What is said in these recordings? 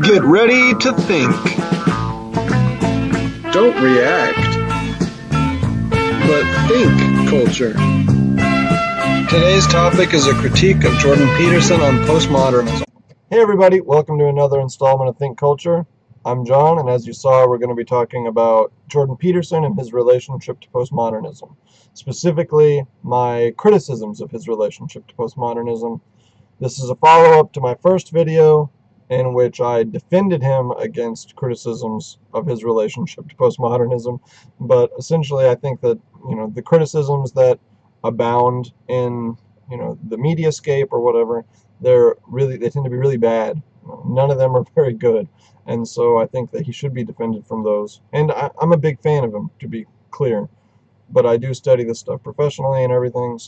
Get ready to think. Don't react, but think culture. Today's topic is a critique of Jordan Peterson on postmodernism. Hey everybody, welcome to another installment of Think Culture. I'm John, and as you saw, we're going to be talking about Jordan Peterson and his relationship to postmodernism. Specifically, my criticisms of his relationship to postmodernism. This is a follow-up to my first video in which I defended him against criticisms of his relationship to postmodernism. But essentially, I think that, the criticisms that abound in, the mediascape or whatever, they tend to be really bad. None of them are very good. And so I think that he should be defended from those. And I'm a big fan of him, to be clear. But I do study this stuff professionally and everything,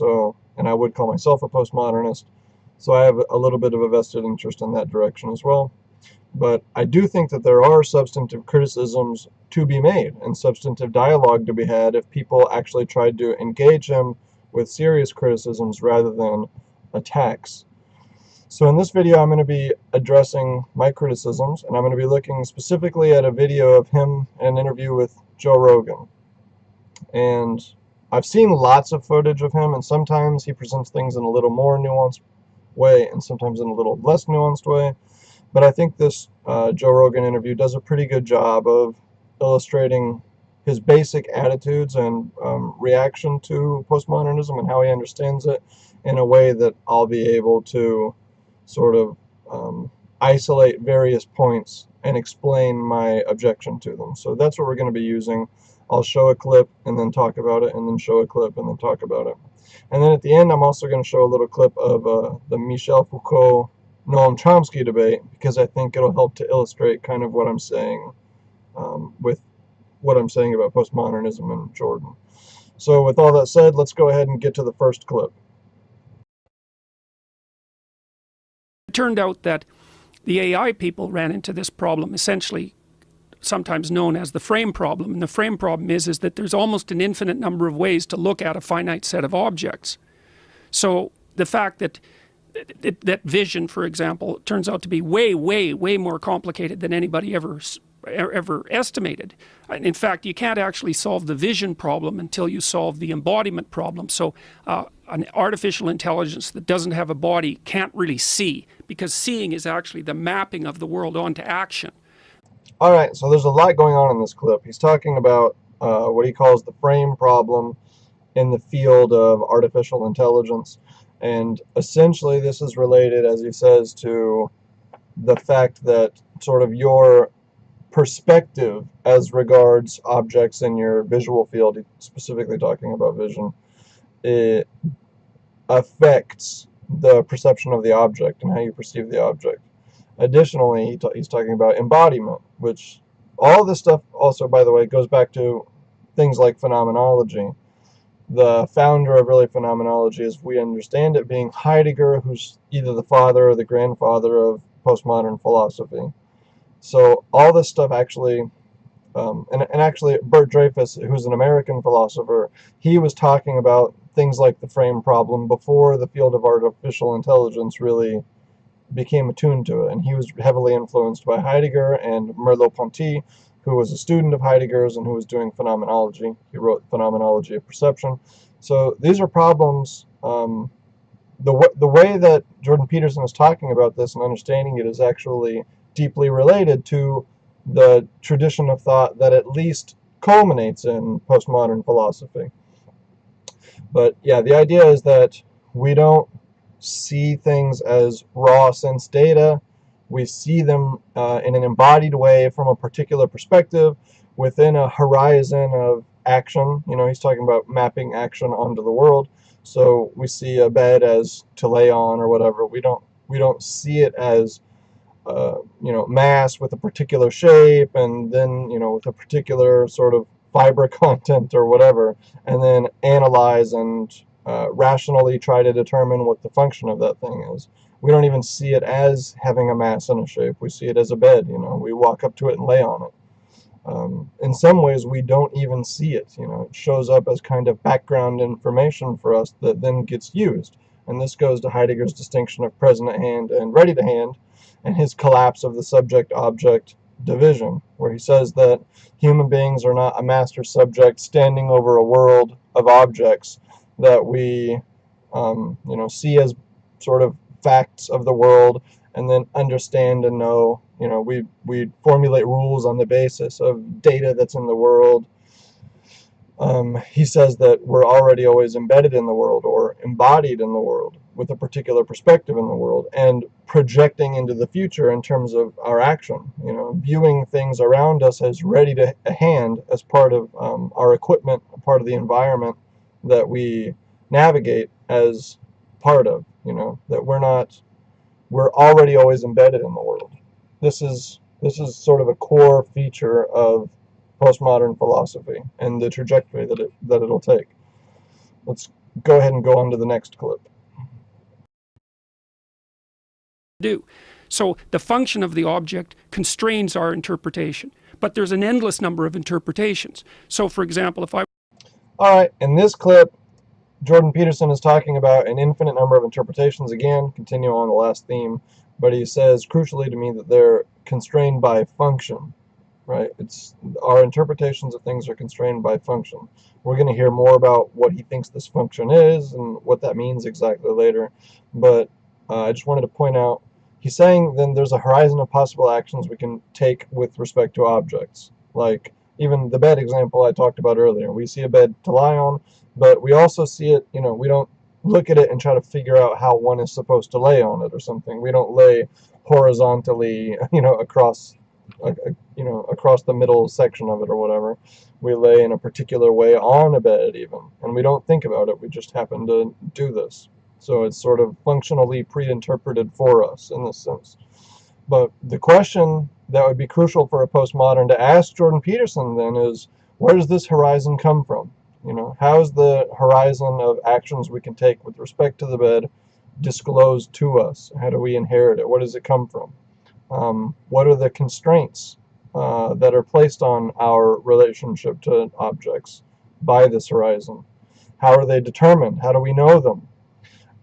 and I would call myself a postmodernist. So I have a little bit of a vested interest in that direction as well. But I do think that there are substantive criticisms to be made and substantive dialogue to be had if people actually tried to engage him with serious criticisms rather than attacks. So in this video, I'm going to be addressing my criticisms, and I'm going to be looking specifically at a video of him in an interview with Joe Rogan. And I've seen lots of footage of him, and sometimes he presents things in a little more nuanced way and sometimes in a little less nuanced way. But I think this Joe Rogan interview does a pretty good job of illustrating his basic attitudes and reaction to postmodernism and how he understands it in a way that I'll be able to sort of isolate various points and explain my objection to them. So that's what we're going to be using. I'll show a clip and then talk about it, and then show a clip and then talk about it. And then at the end, I'm also going to show a little clip of the Michel Foucault, Noam Chomsky debate, because I think it'll help to illustrate kind of what I'm saying with what I'm saying about postmodernism and Jordan. So with all that said, let's go ahead and get to the first clip. It turned out that the AI people ran into this problem, essentially sometimes known as the frame problem. And the frame problem is that there's almost an infinite number of ways to look at a finite set of objects. So the fact that vision, for example, turns out to be way, way, way more complicated than anybody ever estimated. In fact, you can't actually solve the vision problem until you solve the embodiment problem. So an artificial intelligence that doesn't have a body can't really see, because seeing is actually the mapping of the world onto action. All right, so there's a lot going on in this clip. He's talking about what he calls the frame problem in the field of artificial intelligence. And essentially this is related, as he says, to the fact that sort of your perspective as regards objects in your visual field, he's specifically talking about vision, it affects the perception of the object and how you perceive the object. Additionally, he's talking about embodiment, which all this stuff also, by the way, goes back to things like phenomenology. The founder of really phenomenology, as we understand it, being Heidegger, who's either the father or the grandfather of postmodern philosophy. So all this stuff actually, and actually Bert Dreyfus, who's an American philosopher, he was talking about things like the frame problem before the field of artificial intelligence really became attuned to it. And he was heavily influenced by Heidegger and Merleau-Ponty, who was a student of Heidegger's and who was doing phenomenology. He wrote Phenomenology of Perception. So these are problems. The way that Jordan Peterson is talking about this and understanding it is actually deeply related to the tradition of thought that at least culminates in postmodern philosophy. But yeah, the idea is that we don't see things as raw sense data. We see them in an embodied way from a particular perspective within a horizon of action. He's talking about mapping action onto the world. So we see a bed as to lay on or whatever. We don't see it as mass with a particular shape and then with a particular sort of fiber content or whatever, and then analyze and rationally try to determine what the function of that thing is. We don't even see it as having a mass and a shape. We see it as a bed. We walk up to it and lay on it. In some ways, we don't even see it. It shows up as kind of background information for us that then gets used. And this goes to Heidegger's distinction of present at hand and ready to hand, and his collapse of the subject-object division, where he says that human beings are not a master subject standing over a world of objects that we see as sort of facts of the world, and then understand and know. We formulate rules on the basis of data that's in the world. He says that we're already always embedded in the world or embodied in the world with a particular perspective in the world and projecting into the future in terms of our action, viewing things around us as ready to hand as part of our equipment, part of the environment that we navigate as part of, that we're already always embedded in the world. This is sort of a core feature of postmodern philosophy and the trajectory that it'll take. Let's go ahead and go on to the next clip. So the function of the object constrains our interpretation, but there's an endless number of interpretations. So for example, if I... All right, in this clip, Jordan Peterson is talking about an infinite number of interpretations again, continue on the last theme, but he says crucially to me that they're constrained by function. Right? It's our interpretations of things are constrained by function. We're going to hear more about what he thinks this function is and what that means exactly later. But I just wanted to point out, he's saying then there's a horizon of possible actions we can take with respect to objects. Like even the bed example I talked about earlier. We see a bed to lie on, but we also see it, we don't look at it and try to figure out how one is supposed to lay on it or something. We don't lay horizontally, across the middle section of it or whatever. We lay in a particular way on a bed even, and we don't think about it. We just happen to do this. So it's sort of functionally pre-interpreted for us in this sense. But the question that would be crucial for a postmodern to ask Jordan Peterson then is, where does this horizon come from? How is the horizon of actions we can take with respect to the bed disclosed to us? How do we inherit it? What does it come from? What are the constraints that are placed on our relationship to objects by this horizon? How are they determined? How do we know them?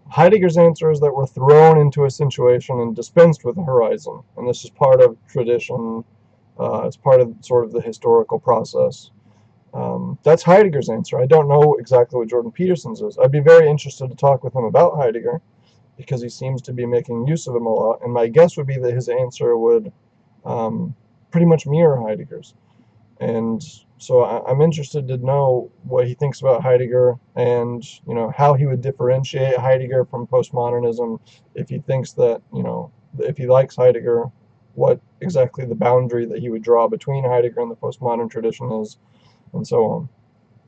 Heidegger's answer is that we're thrown into a situation and dispensed with a horizon, and this is part of tradition. It's part of sort of the historical process. That's Heidegger's answer. I don't know exactly what Jordan Peterson's is. I'd be very interested to talk with him about Heidegger, because he seems to be making use of him a lot, and my guess would be that his answer would pretty much mirror Heidegger's. And so I'm interested to know what he thinks about Heidegger, and how he would differentiate Heidegger from postmodernism, if he thinks that, if he likes Heidegger, what exactly the boundary that he would draw between Heidegger and the postmodern tradition is, and so on.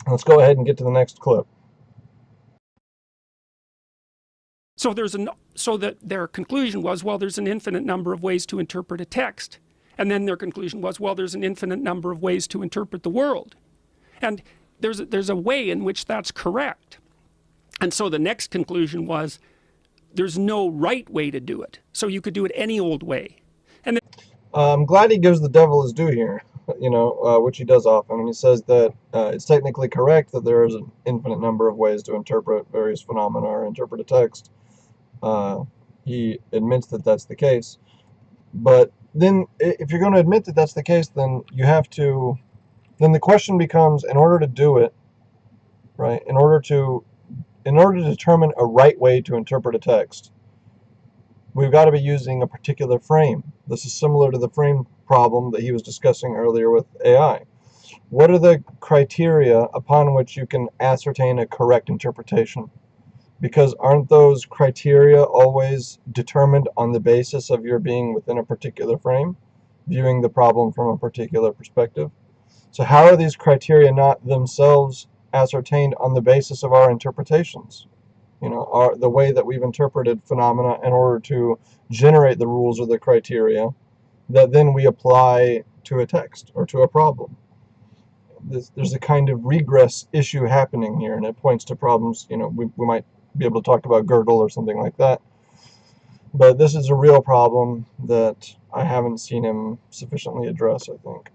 Let's go ahead and get to the next clip. So their conclusion was, well, there's an infinite number of ways to interpret a text. And then their conclusion was, well, there's an infinite number of ways to interpret the world. And there's a way in which that's correct. And so the next conclusion was, there's no right way to do it. So you could do it any old way. And I'm glad he gives the devil his due here, which he does often. And he says that it's technically correct that there is an infinite number of ways to interpret various phenomena or interpret a text. He admits that that's the case. But then if you're going to admit that that's the case, then then the question becomes, in order to do it, right, in order to determine a right way to interpret a text, we've got to be using a particular frame. This is similar to the frame problem that he was discussing earlier with AI. What are the criteria upon which you can ascertain a correct interpretation? Because aren't those criteria always determined on the basis of your being within a particular frame, viewing the problem from a particular perspective? So how are these criteria not themselves ascertained on the basis of our interpretations? The way that we've interpreted phenomena in order to generate the rules or the criteria that then we apply to a text or to a problem. There's a kind of regress issue happening here, and it points to problems, we might be able to talk about Gödel or something like that. But this is a real problem that I haven't seen him sufficiently address, I think.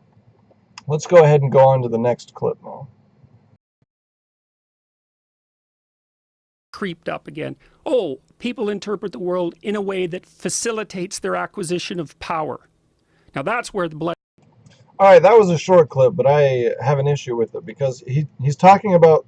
Let's go ahead and go on to the next clip now. creeped up again. Oh, people interpret the world in a way that facilitates their acquisition of power. Now that's where the blood... All right, that was a short clip, but I have an issue with it because he's talking about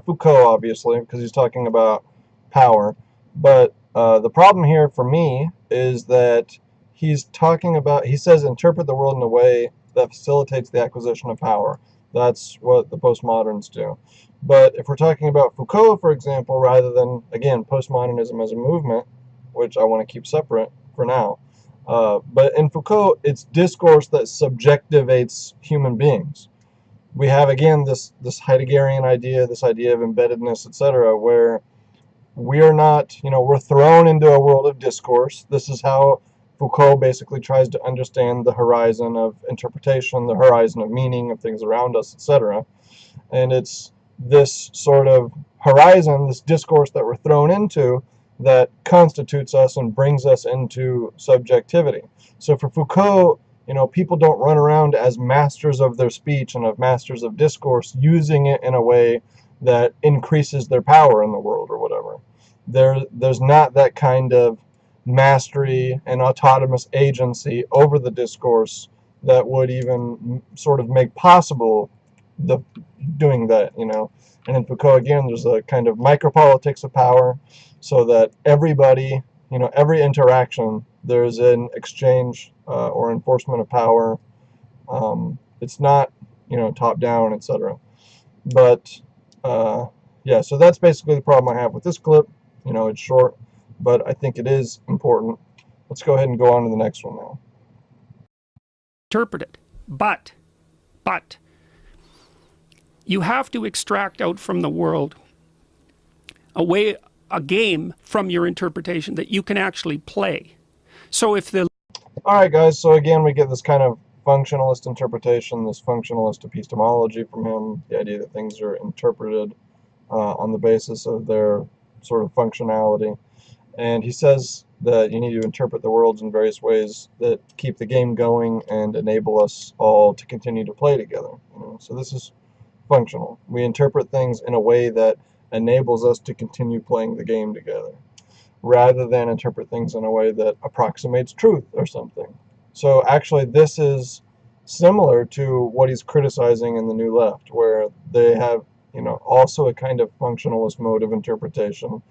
Foucault, obviously, because he's talking about power. But the problem here for me is that he says interpret the world in a way that facilitates the acquisition of power. That's what the postmoderns do. But if we're talking about Foucault, for example, rather than, again, postmodernism as a movement, which I want to keep separate for now, but in Foucault, it's discourse that subjectivates human beings. We have, again, this Heideggerian idea, this idea of embeddedness, etc., where we're not, we're thrown into a world of discourse. This is how Foucault basically tries to understand the horizon of interpretation, the horizon of meaning of things around us, etc. And it's this sort of horizon, this discourse that we're thrown into, that constitutes us and brings us into subjectivity. So for Foucault, people don't run around as masters of their speech and of masters of discourse, using it in a way that increases their power in the world or whatever. There's not that kind of mastery and autonomous agency over the discourse that would even sort of make possible doing that, And in Foucault, again, there's a kind of micropolitics of power, so that everybody, every interaction, there's an exchange or enforcement of power. It's not, top down, etc. But yeah, so that's basically the problem I have with this clip. It's short, but I think it is important. Let's go ahead and go on to the next one now. Interpret it. But you have to extract out from the world a game from your interpretation that you can actually play. So if the... All right, guys, so again, we get this kind of functionalist interpretation, this functionalist epistemology from him, the idea that things are interpreted on the basis of their sort of functionality. And he says that you need to interpret the worlds in various ways that keep the game going and enable us all to continue to play together. So this is functional. We interpret things in a way that enables us to continue playing the game together, rather than interpret things in a way that approximates truth or something. So actually this is similar to what he's criticizing in the New Left, where they have also a kind of functionalist mode of interpretation,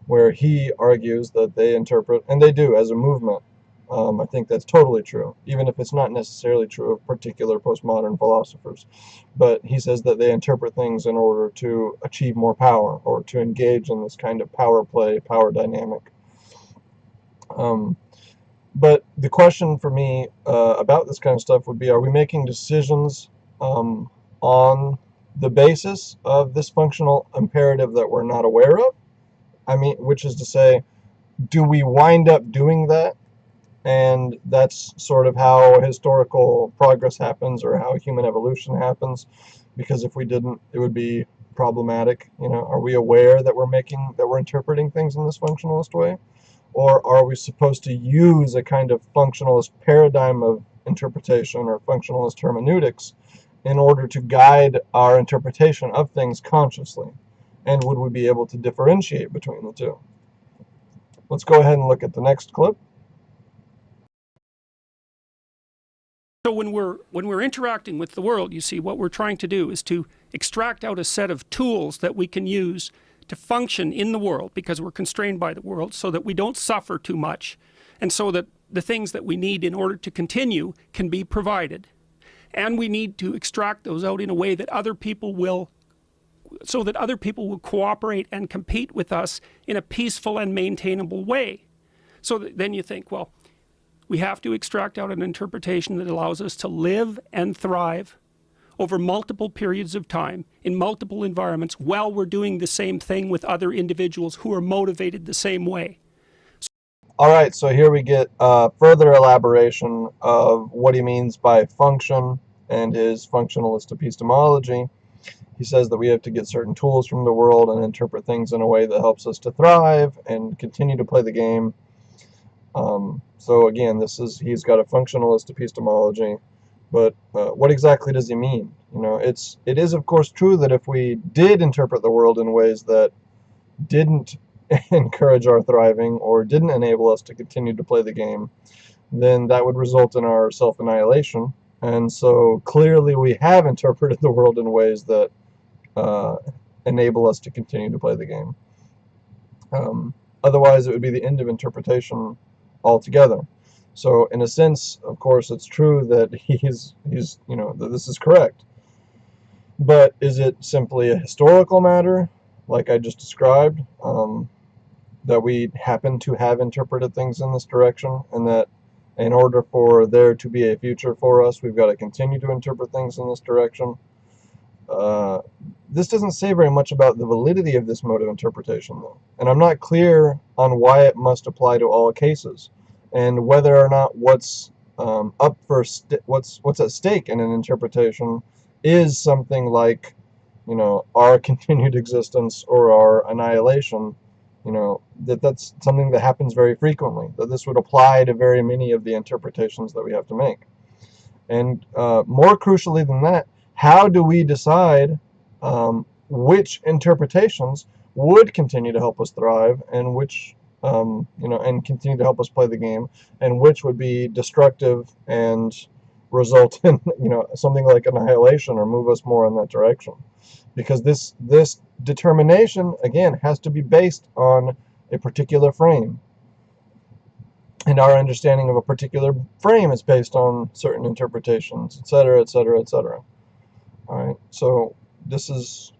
where he argues that they interpret, and they do as a movement. I think that's totally true, even if it's not necessarily true of particular postmodern philosophers. But he says that they interpret things in order to achieve more power, or to engage in this kind of power play, power dynamic. But the question for me about this kind of stuff would be, are we making decisions on the basis of this functional imperative that we're not aware of? I mean, which is to say, do we wind up doing that? And that's sort of how historical progress happens, or how human evolution happens. Because if we didn't, it would be problematic. Are we aware that we're interpreting things in this functionalist way? Or are we supposed to use a kind of functionalist paradigm of interpretation, or functionalist hermeneutics, in order to guide our interpretation of things consciously? And would we be able to differentiate between the two? Let's go ahead and look at the next clip. So when we're interacting with the world, you see, what we're trying to do is to extract out a set of tools that we can use to function in the world, because we're constrained by the world, so that we don't suffer too much, and so that the things that we need in order to continue can be provided. And we need to extract those out in a way that other people will, so that other people will cooperate and compete with us in a peaceful and maintainable way. So that then you think, well, we have to extract out an interpretation that allows us to live and thrive over multiple periods of time in multiple environments, while we're doing the same thing with other individuals who are motivated the same way. All right, so here we get further elaboration of what he means by function and his functionalist epistemology. He says that we have to get certain tools from the world and interpret things in a way that helps us to thrive and continue to play the game. So again, he's got a functionalist epistemology, but what exactly does he mean? It is of course true that if we did interpret the world in ways that didn't encourage our thriving or didn't enable us to continue to play the game, then that would result in our self-annihilation. And so clearly we have interpreted the world in ways that enable us to continue to play the game. Otherwise, it would be the end of interpretation altogether. So in a sense, of course, it's true that he's that this is correct. But is it simply a historical matter, like I just described, that we happen to have interpreted things in this direction, and that in order for there to be a future for us, we've got to continue to interpret things in this direction? This doesn't say very much about the validity of this mode of interpretation, though, and I'm not clear on why it must apply to all cases, and whether or not what's what's at stake in an interpretation is something like, our continued existence or our annihilation. That's something that happens very frequently. That this would apply to very many of the interpretations that we have to make, and more crucially than that, how do we decide which interpretations would continue to help us thrive, and which, and continue to help us play the game, and which would be destructive and result in, something like annihilation or move us more in that direction? Because this determination, again, has to be based on a particular frame. And our understanding of a particular frame is based on certain interpretations, etc., etc., etc. All right, so this is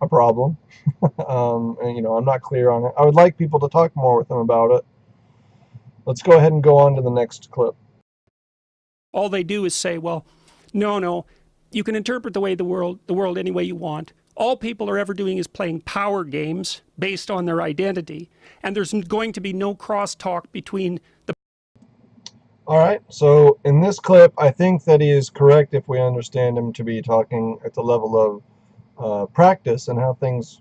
a problem, and I'm not clear on it. I would like people to talk more with him about it. Let's go ahead and go on to the next clip. All they do is say, well, no, you can interpret the world any way you want. All people are ever doing is playing power games based on their identity, and there's going to be no crosstalk between the... All right, so in this clip, I think that he is correct if we understand him to be talking at the level of practice and how things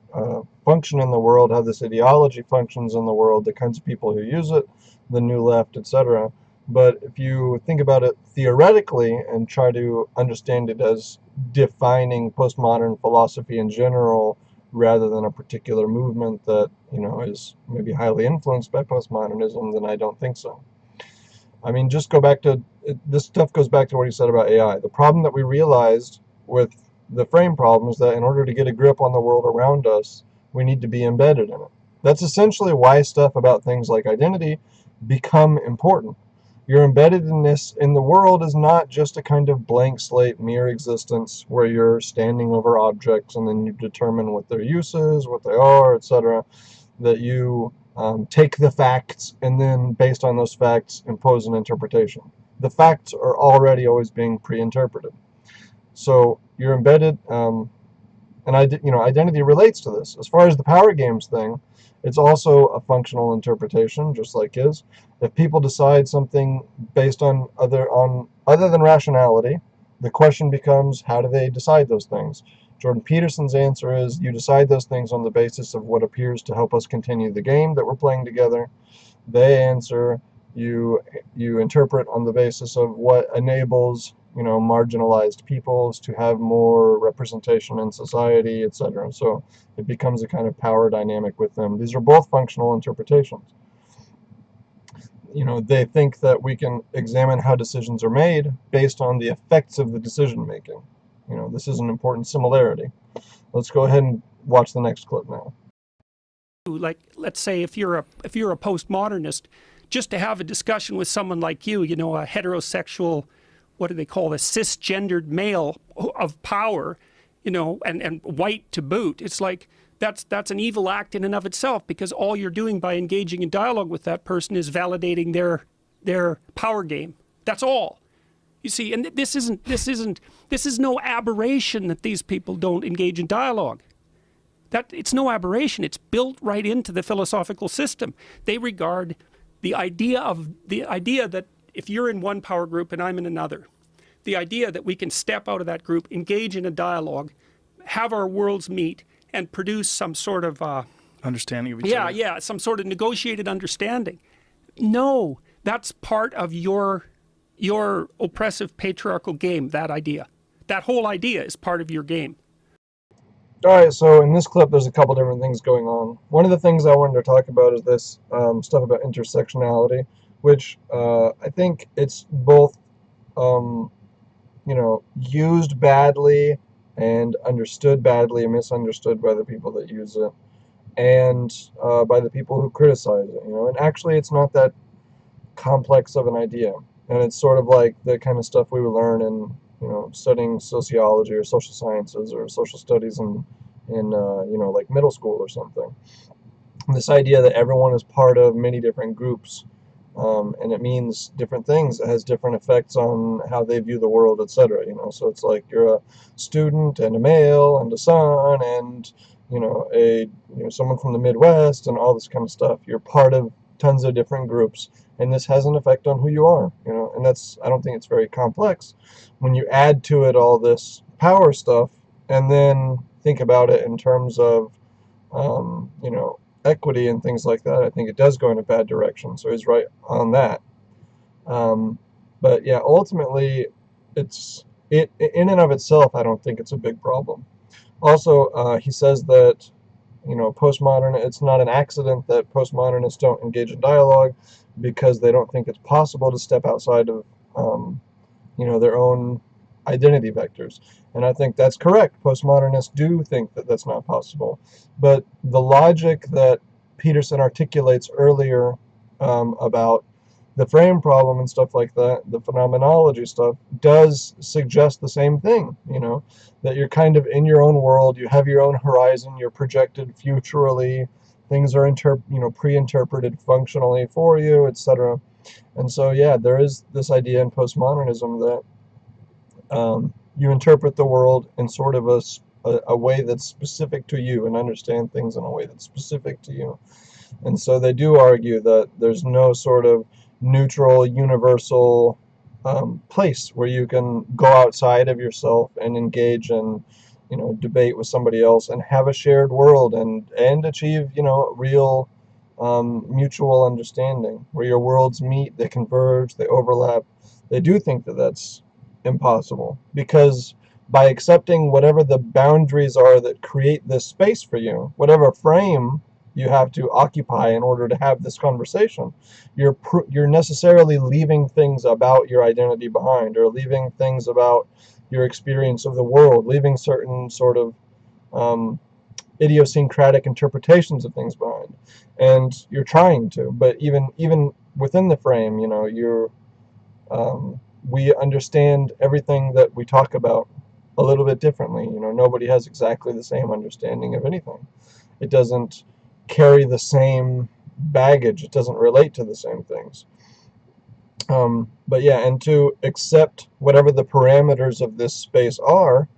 function in the world, how this ideology functions in the world, the kinds of people who use it, the New Left, etc. But if you think about it theoretically and try to understand it as defining postmodern philosophy in general, rather than a particular movement that is maybe highly influenced by postmodernism, then I don't think so. I mean, just go back to this stuff goes back to what he said about AI. The problem that we realized with the frame problem is that in order to get a grip on the world around us, we need to be embedded in it. That's essentially why stuff about things like identity become important. Your embeddedness in the world is not just a kind of blank slate mere existence where you're standing over objects and then you determine what their use is, what they are, etc. That you take the facts and then based on those facts impose an interpretation. The facts are already always being pre-interpreted. So you're embedded, and identity relates to this. As far as the power games thing, it's also a functional interpretation, just like his. If people decide something based on other than rationality, the question becomes, how do they decide those things? Jordan Peterson's answer is, you decide those things on the basis of what appears to help us continue the game that we're playing together. They answer, you interpret on the basis of what enables marginalized peoples to have more representation in society, etc. So it becomes a kind of power dynamic with them. These are both functional interpretations. They think that we can examine how decisions are made based on the effects of the decision making. This is an important similarity. Let's go ahead and watch the next clip now. Like, let's say if you're a postmodernist, just to have a discussion with someone like you, a heterosexual, what do they call this, cisgendered male of power, and white to boot, it's like that's an evil act in and of itself, because all you're doing by engaging in dialogue with that person is validating their power game. That's all. You see, and this is no aberration that these people don't engage in dialogue. It's no aberration. It's built right into the philosophical system. They regard the idea that if you're in one power group and I'm in another, the idea that we can step out of that group, engage in a dialogue, have our worlds meet, and produce some sort of understanding of each other. Yeah, some sort of negotiated understanding. No, that's part of your oppressive patriarchal game. That idea, that whole idea, is part of your game. Alright, so in this clip there's a couple different things going on. One of the things I wanted to talk about is this stuff about intersectionality, which I think it's both used badly and understood badly and misunderstood by the people that use it, and by the people who criticize it. And actually it's not that complex of an idea, and it's sort of like the kind of stuff we would learn in studying sociology or social sciences or social studies in like middle school or something. This idea that everyone is part of many different groups, and it means different things. It has different effects on how they view the world, etc. So it's like you're a student and a male and a son and someone from the Midwest and all this kind of stuff. You're part of tons of different groups, and this has an effect on who you are. And I don't think it's very complex. When you add to it all this power stuff, and then think about it in terms of equity and things like that, I think it does go in a bad direction. So he's right on that. But yeah, ultimately, in and of itself, I don't think it's a big problem. Also, he says that it's not an accident that postmodernists don't engage in dialogue, because they don't think it's possible to step outside of their own identity vectors. And I think that's correct. Postmodernists do think that that's not possible. But the logic that Peterson articulates earlier about the frame problem and stuff like that, the phenomenology stuff, does suggest the same thing, that you're kind of in your own world, you have your own horizon, you're projected futurally, things are pre-interpreted functionally for you, etc. And so, yeah, there is this idea in postmodernism that you interpret the world in sort of a way that's specific to you, and understand things in a way that's specific to you. And so they do argue that there's no sort of neutral, universal place where you can go outside of yourself and engage in debate with somebody else and have a shared world and achieve real mutual understanding, where your worlds meet, they converge, they overlap. They do think that that's impossible, because by accepting whatever the boundaries are that create this space for you, whatever frame you have to occupy in order to have this conversation, you're necessarily leaving things about your identity behind, or leaving things about your experience of the world, leaving certain sort of idiosyncratic interpretations of things behind. And you're trying to, but even within the frame, we understand everything that we talk about a little bit differently. Nobody has exactly the same understanding of anything. It doesn't carry the same baggage. It doesn't relate to the same things. But yeah, and to accept whatever the parameters of this space are,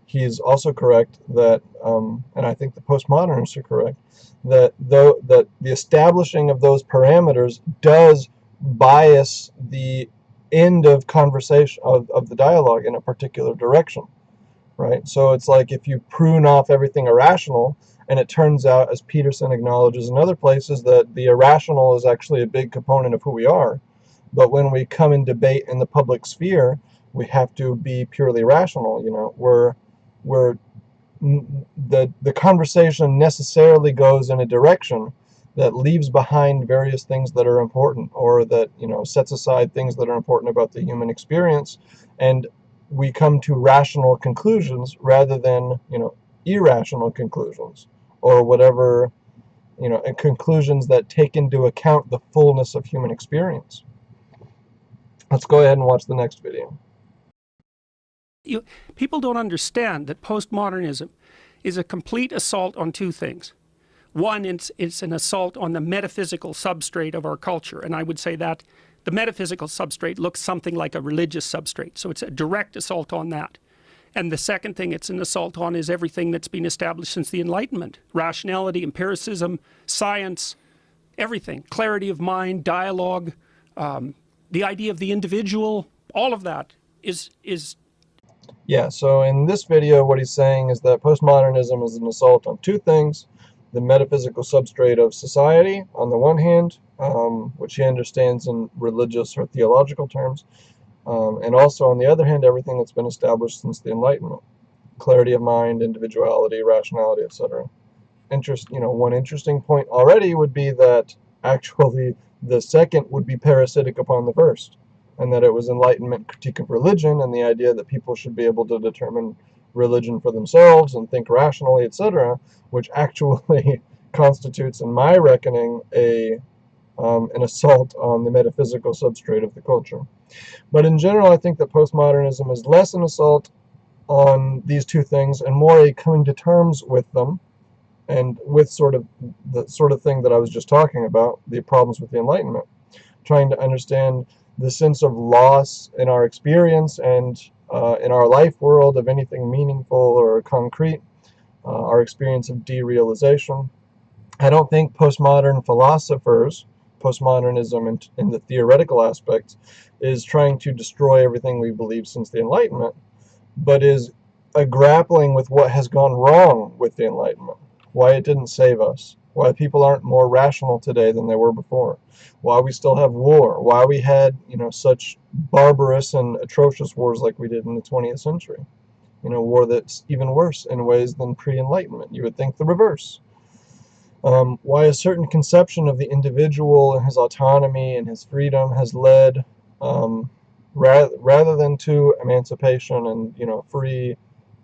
he's also correct that, and I think the postmodernists are correct, that the establishing of those parameters does bias the end of conversation of the dialogue in a particular direction, right? So it's like if you prune off everything irrational, and it turns out, as Peterson acknowledges in other places, that the irrational is actually a big component of who we are. But when we come in debate in the public sphere, we have to be purely rational. The conversation necessarily goes in a direction that leaves behind various things that are important, or that sets aside things that are important about the human experience, and we come to rational conclusions rather than irrational conclusions, or whatever, and conclusions that take into account the fullness of human experience. Let's go ahead and watch the next video. People don't understand that postmodernism is a complete assault on two things. One, it's an assault on the metaphysical substrate of our culture, and I would say that the metaphysical substrate looks something like a religious substrate, so it's a direct assault on that. And the second thing it's an assault on is everything that's been established since the Enlightenment: rationality, empiricism, science, everything, clarity of mind, dialogue, the idea of the individual. All of that is Yeah, so in this video what he's saying is that postmodernism is an assault on two things: the metaphysical substrate of society on the one hand, which he understands in religious or theological terms, and also on the other hand, everything that's been established since the Enlightenment. clarity of mind, individuality, rationality, etc. One interesting point already would be that actually the second would be parasitic upon the first, and that it was Enlightenment critique of religion and the idea that people should be able to determine religion for themselves and think rationally, etc., which actually constitutes, in my reckoning, an assault on the metaphysical substrate of the culture. But in general, I think that postmodernism is less an assault on these two things and more a coming to terms with them, and with the sort of thing that I was just talking about, the problems with the Enlightenment, trying to understand the sense of loss in our experience and in our life world of anything meaningful or concrete, our experience of derealization. I don't think postmodern philosophers, postmodernism in the theoretical aspects, is trying to destroy everything we believe since the Enlightenment, but is a grappling with what has gone wrong with the Enlightenment, why it didn't save us, why people aren't more rational today than they were before, why we still have war, why we had, such barbarous and atrocious wars like we did in the 20th century. War that's even worse in ways than pre-Enlightenment. You would think the reverse. Why a certain conception of the individual and his autonomy and his freedom has led, rather than to emancipation and, free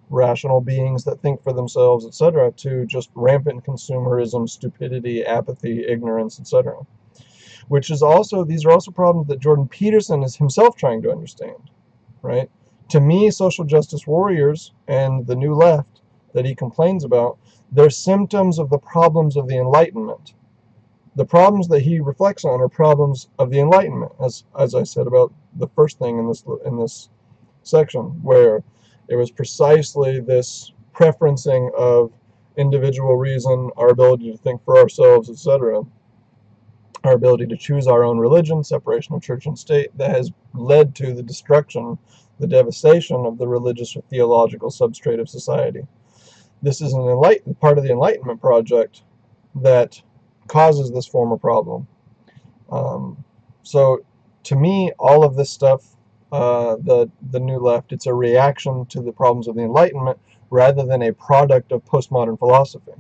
rational beings that think for themselves, etc., to just rampant consumerism, stupidity, apathy, ignorance, etc. These are also problems that Jordan Peterson is himself trying to understand, right? To me, social justice warriors and the New Left that he complains about, they're symptoms of the problems of the Enlightenment. The problems that he reflects on are problems of the Enlightenment, as I said about the first thing in this section, where it was precisely this preferencing of individual reason, our ability to think for ourselves, etc., our ability to choose our own religion, separation of church and state, that has led to the destruction, the devastation of the religious or theological substrate of society. This is part of the Enlightenment project that causes this former problem. So to me, all of this stuff, the New Left, it's a reaction to the problems of the Enlightenment rather than a product of postmodern philosophy.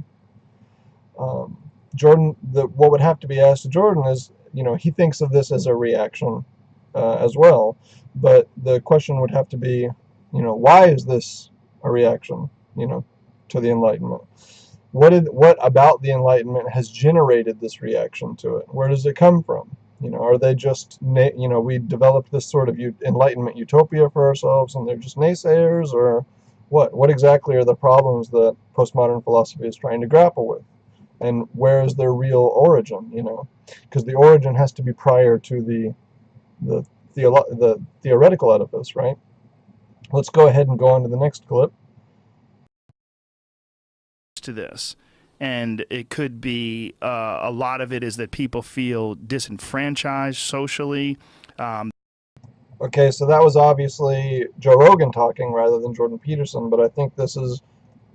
What would have to be asked to Jordan is, he thinks of this as a reaction as well, but the question would have to be, why is this a reaction, to the Enlightenment? What about the Enlightenment has generated this reaction to it? Where does it come from? Are they just, we developed this sort of Enlightenment utopia for ourselves and they're just naysayers, or what? What exactly are the problems that postmodern philosophy is trying to grapple with? And where is their real origin, Because the origin has to be prior to the theoretical edifice, right? Let's go ahead and go on to the next clip. To this, and it could be a lot of it is that people feel disenfranchised socially. Okay, so that was obviously Joe Rogan talking rather than Jordan Peterson, but I think this is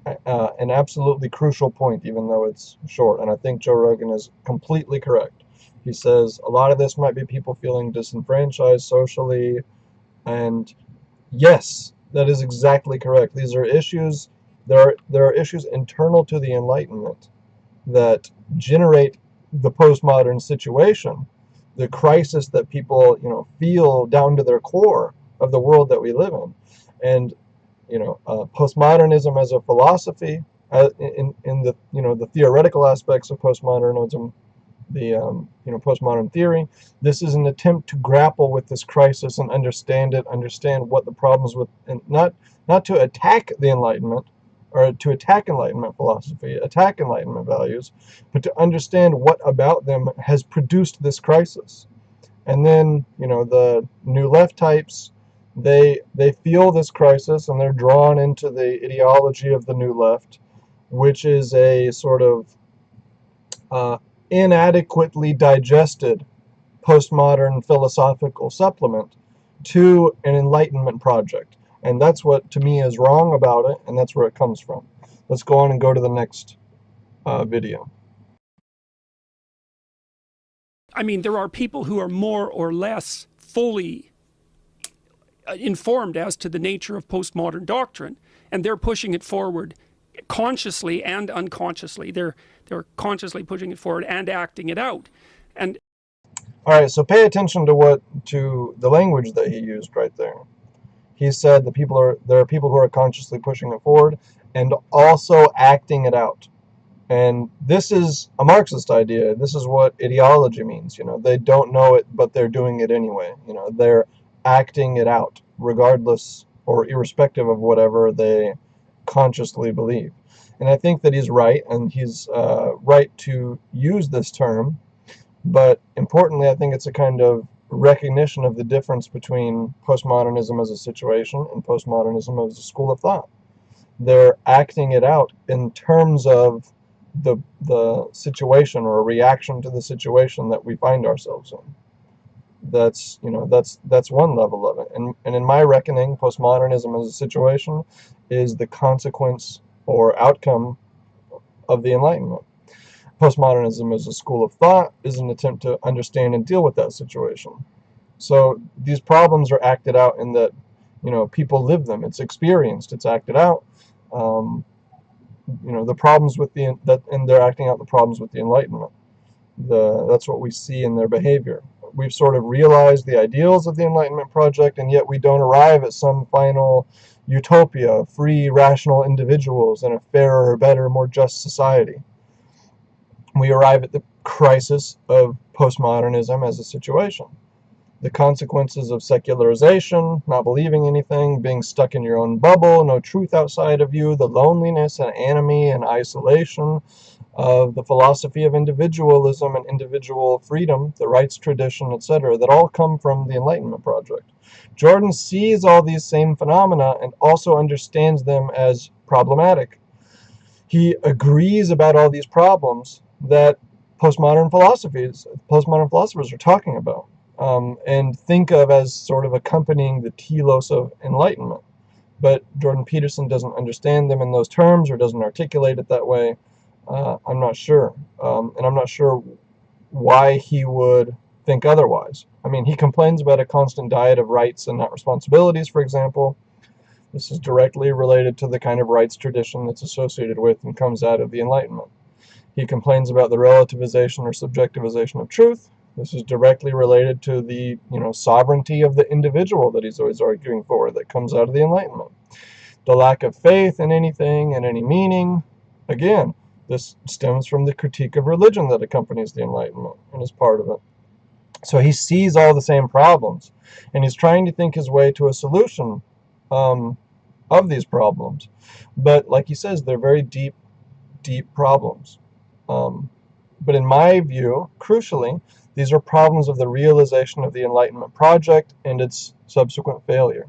an absolutely crucial point, even though it's short, and I think Joe Rogan is completely correct. He says a lot of this might be people feeling disenfranchised socially, and yes, that is exactly correct. These are issues. There are issues internal to the Enlightenment that generate the postmodern situation, the crisis that people feel down to their core of the world that we live in, and postmodernism as a philosophy, in the the theoretical aspects of postmodernism, the postmodern theory. This is an attempt to grapple with this crisis and understand what the problems with, and not to attack the Enlightenment or to attack Enlightenment philosophy, attack Enlightenment values, but to understand what about them has produced this crisis. And then the New Left types, they feel this crisis and they're drawn into the ideology of the New Left, which is a sort of inadequately digested postmodern philosophical supplement to an Enlightenment project. And that's what, to me, is wrong about it, and that's where it comes from. Let's go on and go to the next video. I mean, there are people who are more or less fully informed as to the nature of postmodern doctrine, and they're pushing it forward consciously and unconsciously. They're consciously pushing it forward and acting it out. And all right, so pay attention to the language that he used right there. He said that there are people who are consciously pushing it forward and also acting it out. And this is a Marxist idea. This is what ideology means. They don't know it, but they're doing it anyway. They're acting it out, regardless or irrespective of whatever they consciously believe. And I think that he's right, and he's right to use this term. But importantly, I think it's a kind of recognition of the difference between postmodernism as a situation and postmodernism as a school of thought. They're acting it out in terms of the situation, or a reaction to the situation that we find ourselves in. That's one level of it. And in my reckoning, postmodernism as a situation is the consequence or outcome of the Enlightenment. Postmodernism as a school of thought is an attempt to understand and deal with that situation. So these problems are acted out in that, people live them. It's experienced. It's acted out. The problems with and they're acting out the problems with the Enlightenment. That's what we see in their behavior. We've sort of realized the ideals of the Enlightenment project, and yet we don't arrive at some final utopia, free, rational individuals in a fairer, better, more just society. We arrive at the crisis of postmodernism as a situation. The consequences of secularization, not believing anything, being stuck in your own bubble, no truth outside of you, the loneliness and anomie and isolation of the philosophy of individualism and individual freedom, the rights tradition, etc., that all come from the Enlightenment project. Jordan sees all these same phenomena and also understands them as problematic. He agrees about all these problems that postmodern philosophers are talking about. And think of as sort of accompanying the telos of enlightenment. But Jordan Peterson doesn't understand them in those terms, or doesn't articulate it that way. I'm not sure. And I'm not sure why he would think otherwise. I mean, he complains about a constant diet of rights and not responsibilities, for example. This is directly related to the kind of rights tradition that's associated with and comes out of the Enlightenment. He complains about the relativization or subjectivization of truth. This is directly related to the, sovereignty of the individual that he's always arguing for, that comes out of the Enlightenment. The lack of faith in anything and any meaning. Again, this stems from the critique of religion that accompanies the Enlightenment and is part of it. So he sees all the same problems, and he's trying to think his way to a solution of these problems. But like he says, they're very deep problems. But in my view, crucially, these are problems of the realization of the Enlightenment project and its subsequent failure,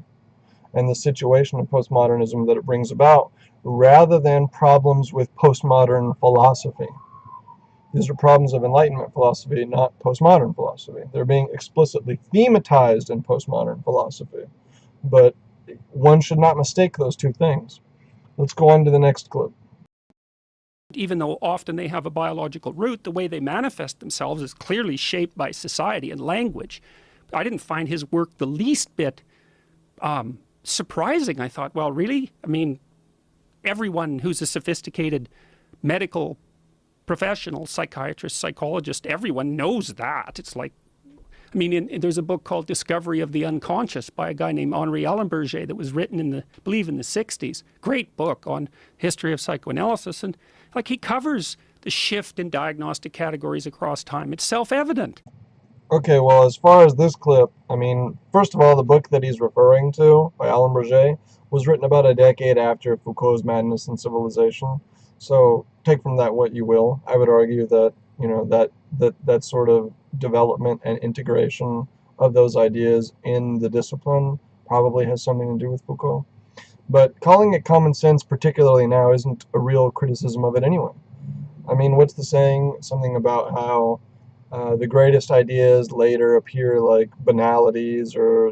and the situation of postmodernism that it brings about, rather than problems with postmodern philosophy. These are problems of Enlightenment philosophy, not postmodern philosophy. They're being explicitly thematized in postmodern philosophy. But one should not mistake those two things. Let's go on to the next clip. Even though often they have a biological root, the way they manifest themselves is clearly shaped by society and language. I didn't find his work the least bit surprising. I thought, well, really? I mean, everyone who's a sophisticated medical professional, psychiatrist, psychologist, everyone knows that. It's like, I mean, there's a book called Discovery of the Unconscious by a guy named Henri Allenberger that was written in I believe in the 60s. Great book on history of psychoanalysis. And like, he covers the shift in diagnostic categories across time. It's self-evident. Okay, well, as far as this clip, I mean, first of all, the book that he's referring to by Allenberger was written about a decade after Foucault's Madness and Civilization. So take from that what you will. I would argue that, that sort of development and integration of those ideas in the discipline probably has something to do with Foucault. But calling it common sense, particularly now, isn't a real criticism of it anyway. I mean, what's the saying? Something about how the greatest ideas later appear like banalities or,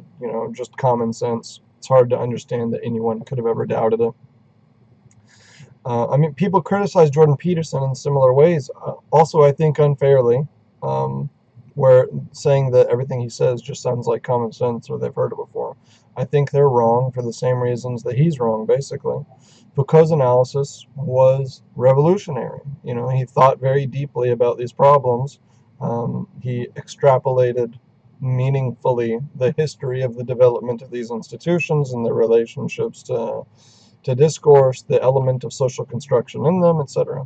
just common sense. It's hard to understand that anyone could have ever doubted it. I mean, people criticize Jordan Peterson in similar ways, also I think unfairly, where saying that everything he says just sounds like common sense or they've heard it before. I think they're wrong for the same reasons that he's wrong, basically. Foucault's analysis was revolutionary. He thought very deeply about these problems. He extrapolated meaningfully the history of the development of these institutions and their relationships to discourse, the element of social construction in them, etc.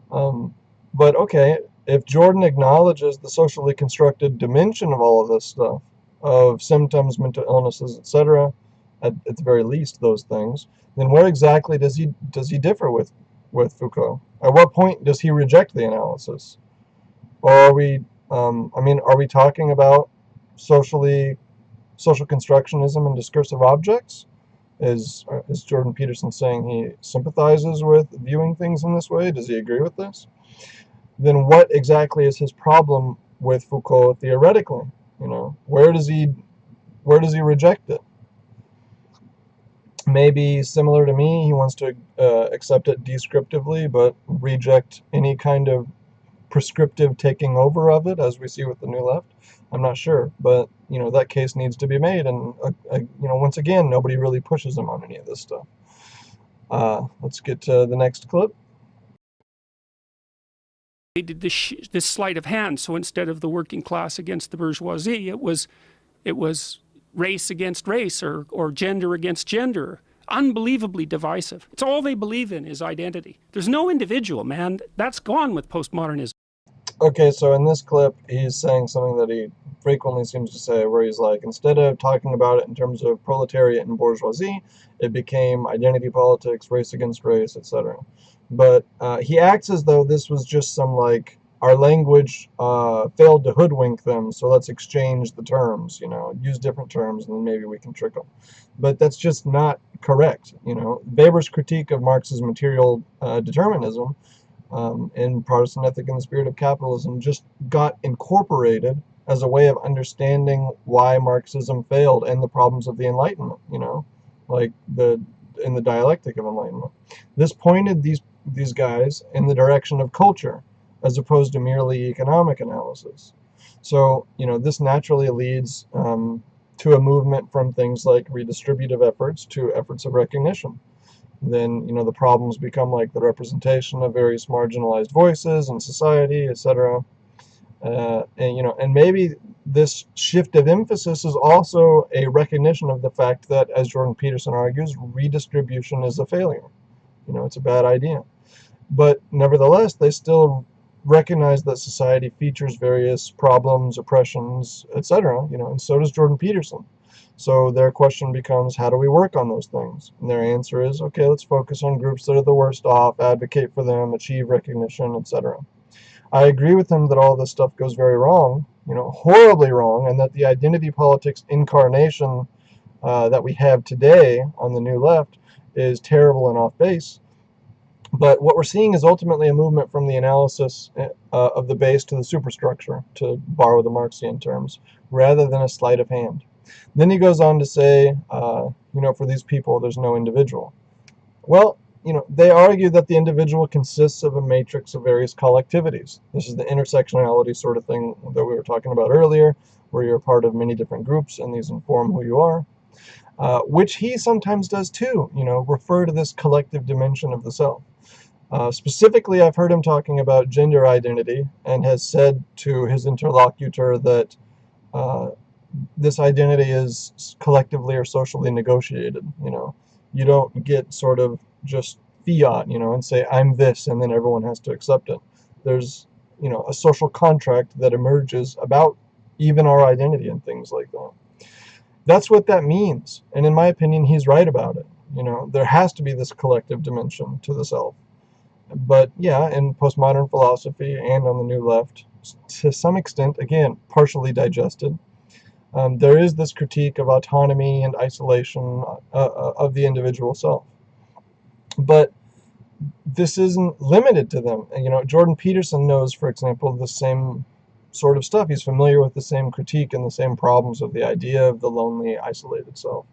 But okay, if Jordan acknowledges the socially constructed dimension of all of this stuff, of symptoms, mental illnesses, etc., at the very least those things, then where exactly does he differ with Foucault? At what point does he reject the analysis? Or are we are we talking about social constructionism and discursive objects? Is Jordan Peterson saying he sympathizes with viewing things in this way? Does he agree with this? Then what exactly is his problem with Foucault theoretically? Where does he reject it? Maybe similar to me, he wants to accept it descriptively, but reject any kind of prescriptive taking over of it, as we see with the New Left. I'm not sure, but that case needs to be made, and once again, nobody really pushes him on any of this stuff. Let's get to the next clip. They did this sleight of hand. So instead of the working class against the bourgeoisie, it was race against race, or gender against gender. Unbelievably divisive. It's all they believe in is identity. There's no individual, man. That's gone with postmodernism. Okay, so in this clip, he's saying something that he frequently seems to say, where he's like, instead of talking about it in terms of proletariat and bourgeoisie, it became identity politics, race against race, etc. But he acts as though this was just some, like, our language failed to hoodwink them, so let's exchange the terms, use different terms, and then maybe we can trick them. But that's just not correct. Weber's critique of Marx's material determinism in Protestant Ethic in the Spirit of Capitalism just got incorporated as a way of understanding why Marxism failed and the problems of the Enlightenment, like in the dialectic of Enlightenment. This pointed these guys in the direction of culture, as opposed to merely economic analysis. So, this naturally leads to a movement from things like redistributive efforts to efforts of recognition. Then, the problems become like the representation of various marginalized voices in society, etc. And maybe this shift of emphasis is also a recognition of the fact that, as Jordan Peterson argues, redistribution is a failure. It's a bad idea. But nevertheless, they still recognize that society features various problems, oppressions, etc. And so does Jordan Peterson. So their question becomes, how do we work on those things? And their answer is, okay, let's focus on groups that are the worst off, advocate for them, achieve recognition, etc. I agree with him that all this stuff goes very wrong, horribly wrong, and that the identity politics incarnation that we have today on the New Left is terrible and off base. But what we're seeing is ultimately a movement from the analysis of the base to the superstructure, to borrow the Marxian terms, rather than a sleight of hand. Then he goes on to say, for these people, there's no individual. Well, they argue that the individual consists of a matrix of various collectivities. This is the intersectionality sort of thing that we were talking about earlier, where you're a part of many different groups and these inform who you are, which he sometimes does too, refer to this collective dimension of the self. Specifically, I've heard him talking about gender identity and has said to his interlocutor that this identity is collectively or socially negotiated. You don't get sort of just fiat, and say, I'm this, and then everyone has to accept it. There's, a social contract that emerges about even our identity and things like that. That's what that means. And in my opinion, he's right about it. There has to be this collective dimension to the self. But yeah, in postmodern philosophy and on the New Left, to some extent, again, partially digested, there is this critique of autonomy and isolation of the individual self. But this isn't limited to them. Jordan Peterson knows, for example, the same sort of stuff. He's familiar with the same critique and the same problems of the idea of the lonely, isolated self.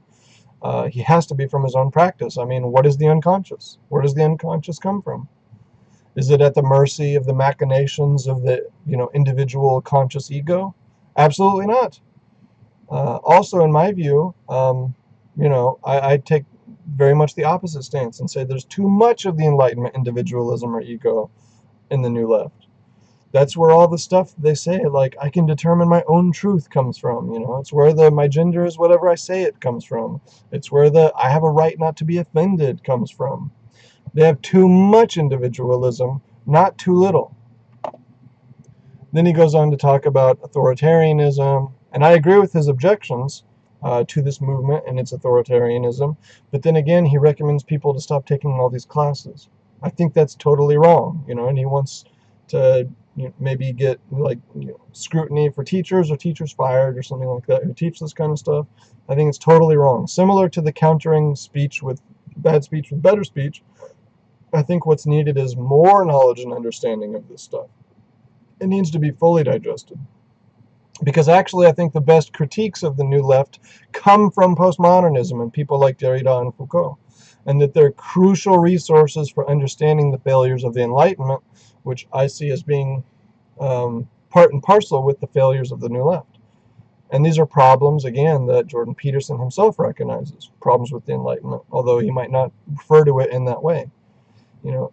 He has to be from his own practice. What is the unconscious? Where does the unconscious come from? Is it at the mercy of the machinations of the individual conscious ego? Absolutely not. Also, in my view, I take very much the opposite stance and say there's too much of the Enlightenment individualism or ego in the New Left. That's where all the stuff they say, like, I can determine my own truth comes from. It's where my gender is whatever I say it comes from. It's where I have a right not to be offended comes from. They have too much individualism, not too little. Then he goes on to talk about authoritarianism, and I agree with his objections to this movement and its authoritarianism, but then again, he recommends people to stop taking all these classes. I think that's totally wrong, and he wants to maybe get scrutiny for teachers or teachers fired or something like that who teach this kind of stuff. I think it's totally wrong. Similar to the countering speech with bad speech with better speech, I think what's needed is more knowledge and understanding of this stuff. It needs to be fully digested. Because actually, I think the best critiques of the New Left come from postmodernism and people like Derrida and Foucault, and that they're crucial resources for understanding the failures of the Enlightenment, which I see as being part and parcel with the failures of the New Left. And these are problems, again, that Jordan Peterson himself recognizes, problems with the Enlightenment, although he might not refer to it in that way.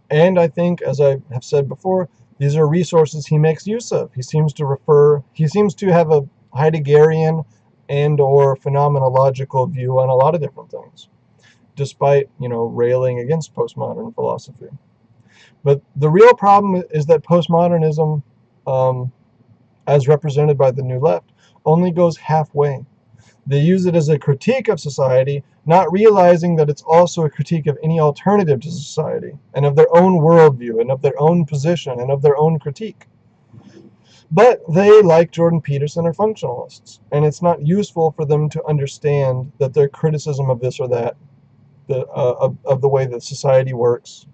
And I think, as I have said before, these are resources he makes use of. He seems to have a Heideggerian and or phenomenological view on a lot of different things, despite, railing against postmodern philosophy. But the real problem is that postmodernism, as represented by the New Left, only goes halfway. They use it as a critique of society, not realizing that it's also a critique of any alternative to society, and of their own worldview, and of their own position, and of their own critique. But they, like Jordan Peterson, are functionalists, and it's not useful for them to understand that their criticism of this or that, of the way that society works,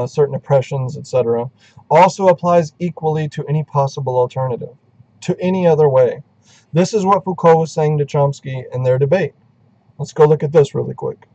certain oppressions, etc., also applies equally to any possible alternative, to any other way. This is what Foucault was saying to Chomsky in their debate. Let's go look at this really quick.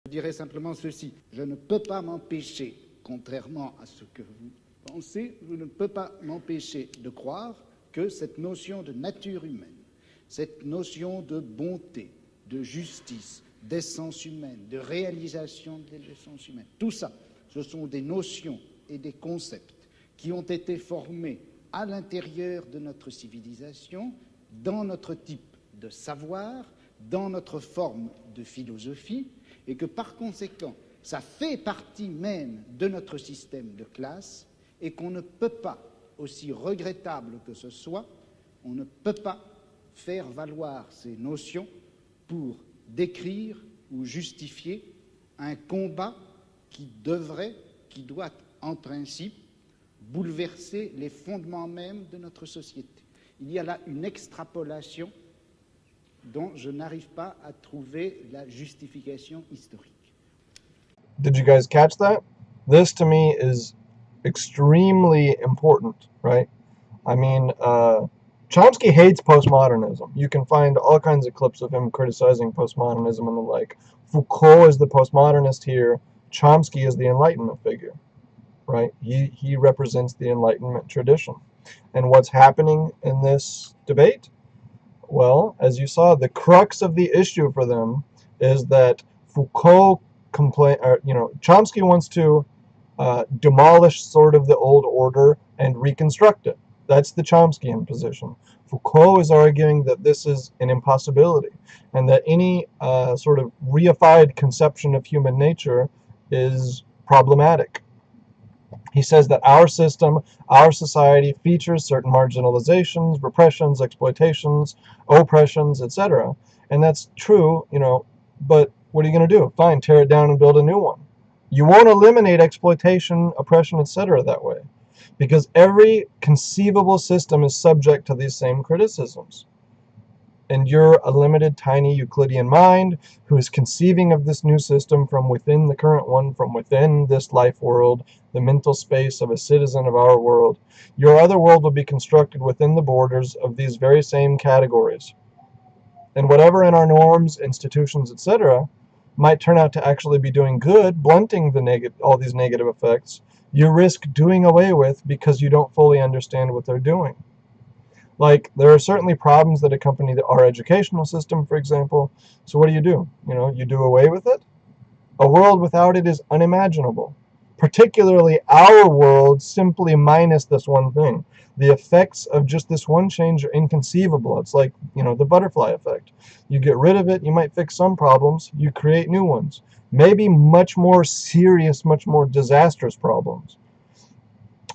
Je dirais simplement ceci. Je ne peux pas m'empêcher, contrairement à ce que vous pensez, je ne peux pas m'empêcher de croire que cette notion de nature humaine, cette notion de bonté, de justice, d'essence humaine, de réalisation de l'essence humaine, tout ça, ce sont des notions et des concepts qui ont été formés à l'intérieur de notre civilisation, dans notre type de savoir, dans notre forme de philosophie, et que par conséquent, ça fait partie même de notre système de classe, et qu'on ne peut pas, aussi regrettable que ce soit, on ne peut pas faire valoir ces notions pour décrire ou justifier un combat qui doit en principe bouleverser les fondements même de notre société. Il y a là une extrapolation dont je n'arrive pas à trouver la justification historique. Did you guys catch that? This to me is extremely important, right? I mean, Chomsky hates postmodernism. You can find all kinds of clips of him criticizing postmodernism and the like. Foucault is the postmodernist here. Chomsky is the Enlightenment figure, right? He represents the Enlightenment tradition. And what's happening in this debate? Well, as you saw, the crux of the issue for them is that Chomsky wants to demolish sort of the old order and reconstruct it. That's the Chomskyan position. Foucault is arguing that this is an impossibility, and that any sort of reified conception of human nature is problematic. He says that our system, our society features certain marginalizations, repressions, exploitations, oppressions, etc. And that's true, but what are you going to do? Fine, tear it down and build a new one. You won't eliminate exploitation, oppression, etc. that way, because every conceivable system is subject to these same criticisms. And you're a limited, tiny Euclidean mind who is conceiving of this new system from within the current one, from within this life world, the mental space of a citizen of our world. Your other world will be constructed within the borders of these very same categories. And whatever in our norms, institutions, etc., might turn out to actually be doing good, blunting all these negative effects, you risk doing away with because you don't fully understand what they're doing. Like, there are certainly problems that accompany our educational system, for example. So what do? You do away with it? A world without it is unimaginable. Particularly our world simply minus this one thing. The effects of just this one change are inconceivable. It's like, the butterfly effect. You get rid of it, you might fix some problems, you create new ones. Maybe much more serious, much more disastrous problems.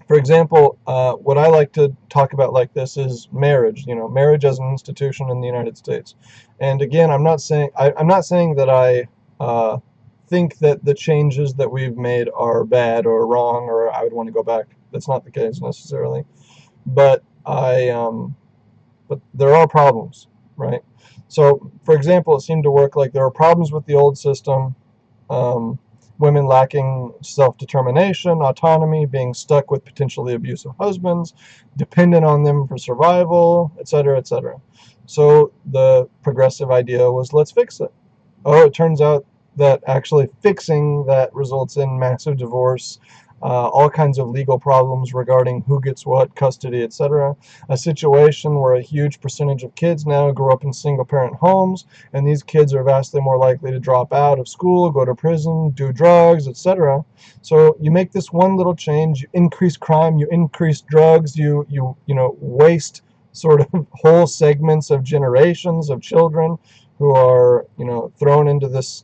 For example, what I like to talk about like this is marriage. Marriage as an institution in the United States. And again, I'm not saying that I think that the changes that we've made are bad or wrong, or I would want to go back. That's not the case necessarily. But but there are problems, right? So, for example, it seemed to work like there are problems with the old system. Women lacking self-determination, autonomy, being stuck with potentially abusive husbands, dependent on them for survival, etc., etc. So the progressive idea was, let's fix it. Oh, it turns out that actually fixing that results in massive divorce, all kinds of legal problems regarding who gets what, custody, etc. A situation where a huge percentage of kids now grow up in single-parent homes, and these kids are vastly more likely to drop out of school, go to prison, do drugs, etc. So you make this one little change, you increase crime, you increase drugs, you waste sort of whole segments of generations of children who are thrown into this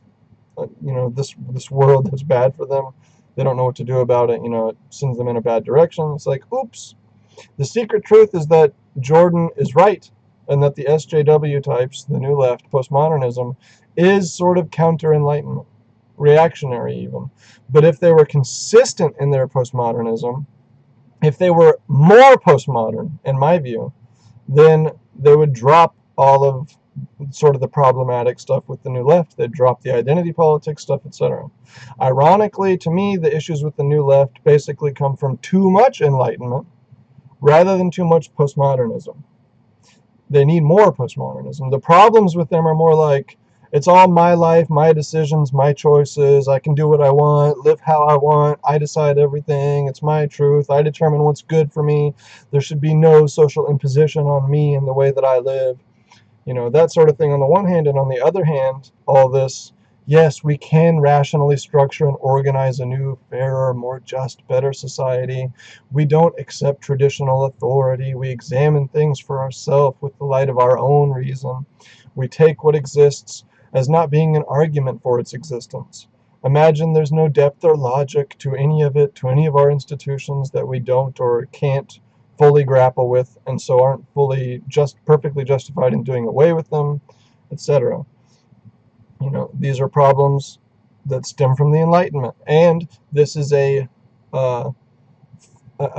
this world that's bad for them. They don't know what to do about it. It sends them in a bad direction. It's like, oops. The secret truth is that Jordan is right, and that the SJW types, the New Left, postmodernism, is sort of counter-enlightenment, reactionary even. But if they were consistent in their postmodernism, if they were more postmodern, in my view, then they would drop all of sort of the problematic stuff with the New Left. They'd drop the identity politics stuff, etc. Ironically, to me, the issues with the New Left basically come from too much Enlightenment rather than too much postmodernism. They need more postmodernism. The problems with them are more like, it's all my life, my decisions, my choices. I can do what I want, live how I want. I decide everything. It's my truth. I determine what's good for me. There should be no social imposition on me in the way that I live. That sort of thing on the one hand, and on the other hand, all this, yes, we can rationally structure and organize a new, fairer, more just, better society. We don't accept traditional authority. We examine things for ourselves with the light of our own reason. We take what exists as not being an argument for its existence. Imagine there's no depth or logic to any of it, to any of our institutions that we don't or can't fully grapple with, and so aren't perfectly justified in doing away with them, etc. These are problems that stem from the Enlightenment, and this is a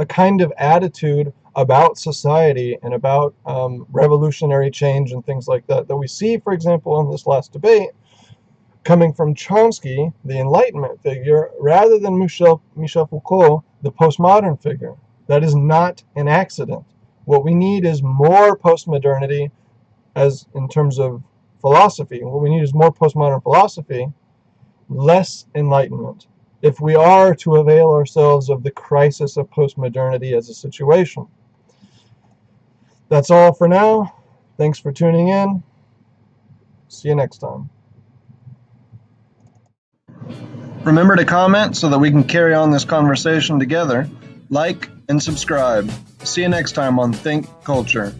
kind of attitude about society and about revolutionary change and things like that we see, for example, in this last debate, coming from Chomsky, the Enlightenment figure, rather than Michel Foucault, the postmodern figure. That is not an accident. What we need is more postmodernity, as in terms of philosophy. What we need is more postmodern philosophy, less Enlightenment, if we are to avail ourselves of the crisis of postmodernity as a situation. That's all for now. Thanks for tuning in. See you next time. Remember to comment so that we can carry on this conversation together. Like and subscribe. See you next time on Think Culture.